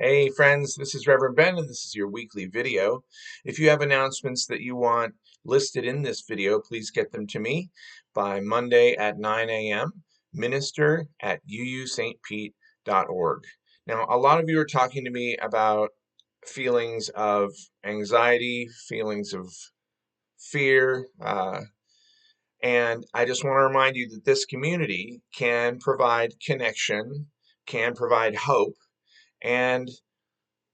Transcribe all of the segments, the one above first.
Hey friends, this is Reverend Ben and this is your weekly video. If you have announcements that you want listed in this video, please get them to me by Monday at 9 a.m. minister@uustpete.org. Now, a lot of you are talking to me about feelings of anxiety, feelings of fear, and I just want to remind you that this community can provide connection, can provide hope, and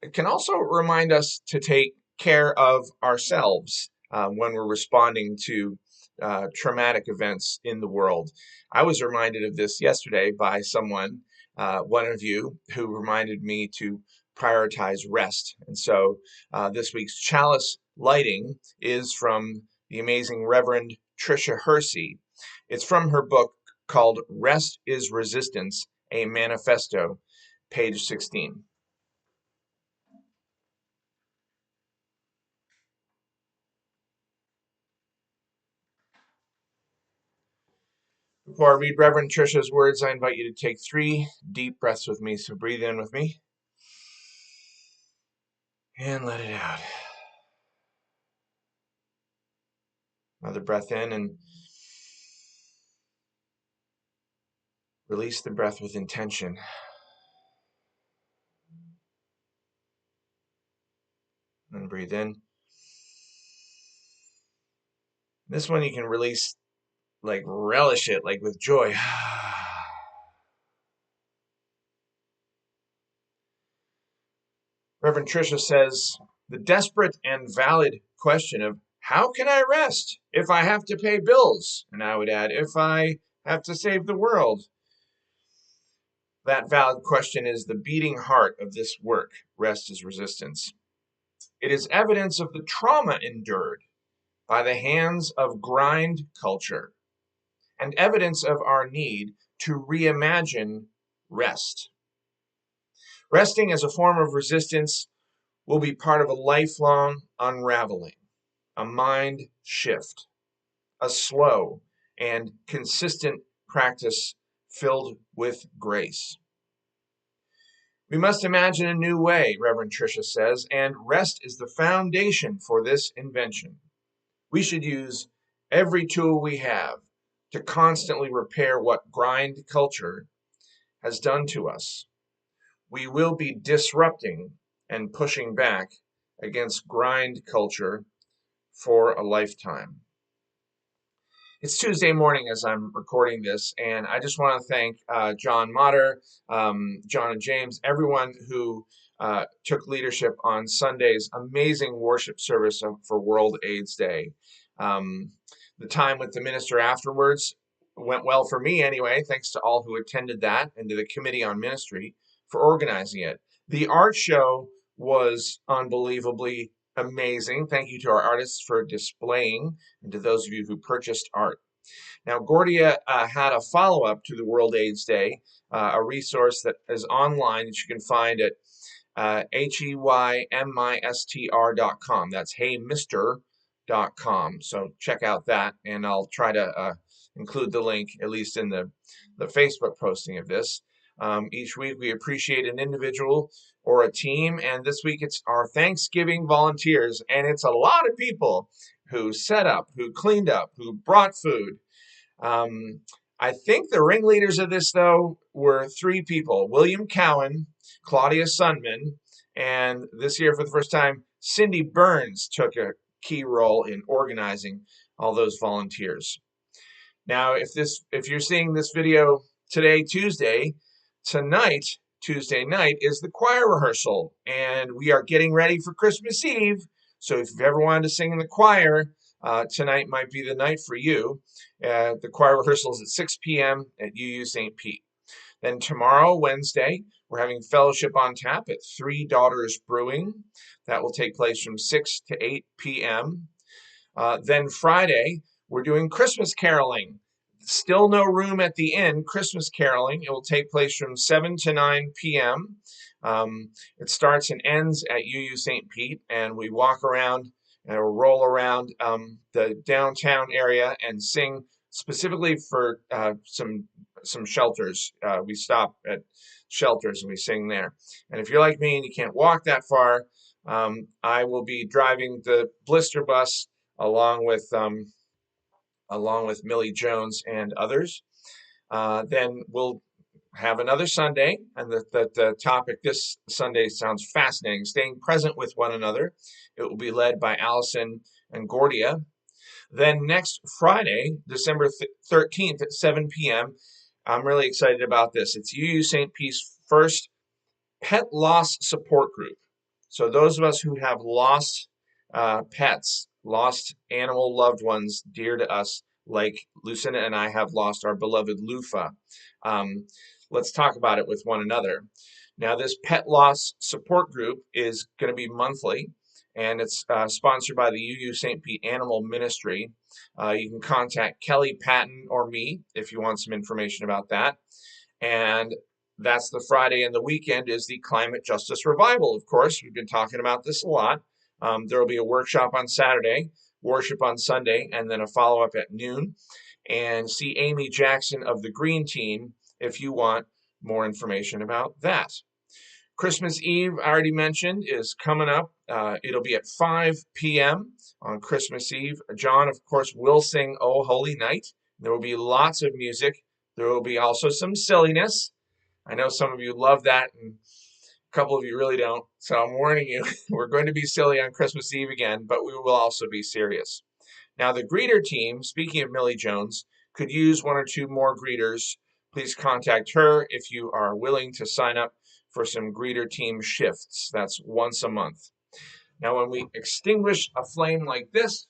it can also remind us to take care of ourselves when we're responding to traumatic events in the world. I was reminded of this yesterday by someone, one of you, who reminded me to prioritize rest. And so this week's chalice lighting is from the amazing Reverend Tricia Hersey. It's from her book called Rest is Resistance, a Manifesto, page 16. Before I read Reverend Tricia's words, I invite you to take 3 deep breaths with me. So breathe in with me and let it out. Another breath in and release the breath with intention. And breathe in. This one you can release, like relish it, like with joy. Reverend Tricia says, the desperate and valid question of how can I rest if I have to pay bills? And I would add, if I have to save the world. That valid question is the beating heart of this work, Rest is Resistance. It is evidence of the trauma endured by the hands of grind culture and evidence of our need to reimagine rest. Resting as a form of resistance will be part of a lifelong unraveling, a mind shift, a slow and consistent practice filled with grace. We must imagine a new way, Reverend Tricia says, and rest is the foundation for this invention. We should use every tool we have to constantly repair what grind culture has done to us. We will be disrupting and pushing back against grind culture for a lifetime. It's Tuesday morning as I'm recording this, and I just want to thank John Motter, John and James, everyone who took leadership on Sunday's amazing worship service for World AIDS Day. The time with the minister afterwards went well for me anyway, thanks to all who attended that and to the Committee on Ministry for organizing it. The art show was unbelievably amazing. Thank you to our artists for displaying and to those of you who purchased art. Now, Gordia had a follow-up to the World AIDS Day, a resource that is online that you can find at heymistr.com. That's heymistr.com. So check out that, and I'll try to include the link, at least in the Facebook posting of this. Each week we appreciate an individual or a team, and this week it's our Thanksgiving volunteers, and it's a lot of people who set up, who cleaned up, who brought food. I think the ringleaders of this, though, were 3 people: William Cowan, Claudia Sundman, and this year for the first time, Cindy Burns took a key role in organizing all those volunteers. Now, if you're seeing this video today, tonight, Tuesday night, is the choir rehearsal, and we are getting ready for Christmas Eve. So if you've ever wanted to sing in the choir, tonight might be the night for you. The choir rehearsal is at 6 p.m. at UU St. Pete. Then tomorrow, Wednesday, we're having fellowship on tap at Three Daughters Brewing. That will take place from 6 to 8 p.m. Then Friday, we're doing Christmas caroling. Still no room at the inn, Christmas caroling. It will take place from 7 to 9 p.m. It starts and ends at UU St. Pete, and we walk around and roll around the downtown area and sing specifically for some some shelters. We stop at shelters and we sing there. And if you're like me and you can't walk that far, I will be driving the blister bus along with Millie Jones and others. Then we'll have another Sunday, and the topic this Sunday sounds fascinating: staying present with one another. It will be led by Allison and Gordia. Then next Friday, December 13th at 7 p.m., I'm really excited about this. It's UU St. Pete's first pet loss support group. So those of us who have lost pets, lost animal loved ones dear to us, like Lucinda and I have lost our beloved Lufa. Let's talk about it with one another. Now, this pet loss support group is going to be monthly, and it's sponsored by the UU St. Pete Animal Ministry. You can contact Kelly Patton or me if you want some information about that. And that's the Friday, and the weekend is the Climate Justice Revival, of course. We've been talking about this a lot. There will be a workshop on Saturday, worship on Sunday, and then a follow-up at noon. And see Amy Jackson of the Green Team if you want more information about that. Christmas Eve, I already mentioned, is coming up. It'll be at 5 p.m. on Christmas Eve. John, of course, will sing "Oh Holy Night." There will be lots of music. There will be also some silliness. I know some of you love that, and a couple of you really don't. So I'm warning you, we're going to be silly on Christmas Eve again, but we will also be serious. Now, the greeter team, speaking of Millie Jones, could use one or two more greeters. Please contact her if you are willing to sign up for some greeter team shifts. That's once a month. Now, when we extinguish a flame like this,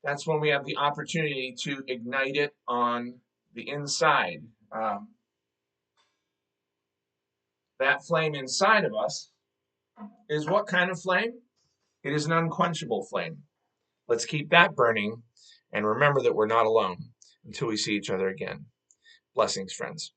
that's when we have the opportunity to ignite it on the inside. That flame inside of us is what kind of flame? It is an unquenchable flame. Let's keep that burning and remember that we're not alone until we see each other again. Blessings, friends.